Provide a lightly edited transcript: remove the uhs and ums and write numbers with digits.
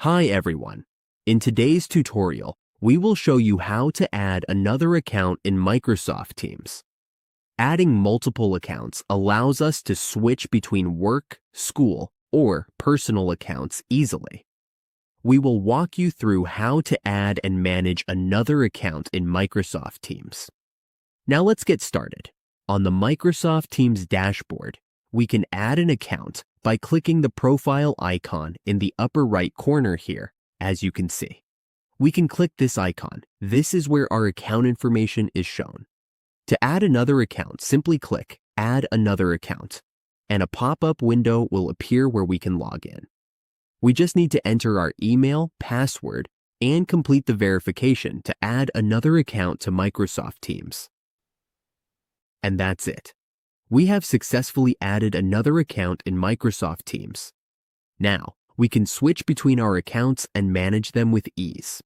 Hi everyone. In today's tutorial, we will show you how to add another account in Microsoft Teams. Adding multiple accounts allows us to switch between work, school, or personal accounts easily. We will walk you through how to add and manage another account in Microsoft Teams. Now let's get started. On the Microsoft Teams dashboard, we can add an account by clicking the profile icon in the upper right corner here, as you can see. We can click this icon. This is where our account information is shown. To add another account, simply click Add Another Account, and a pop-up window will appear where we can log in. We just need to enter our email, password, and complete the verification to add another account to Microsoft Teams. And that's it. We have successfully added another account in Microsoft Teams. Now, we can switch between our accounts and manage them with ease.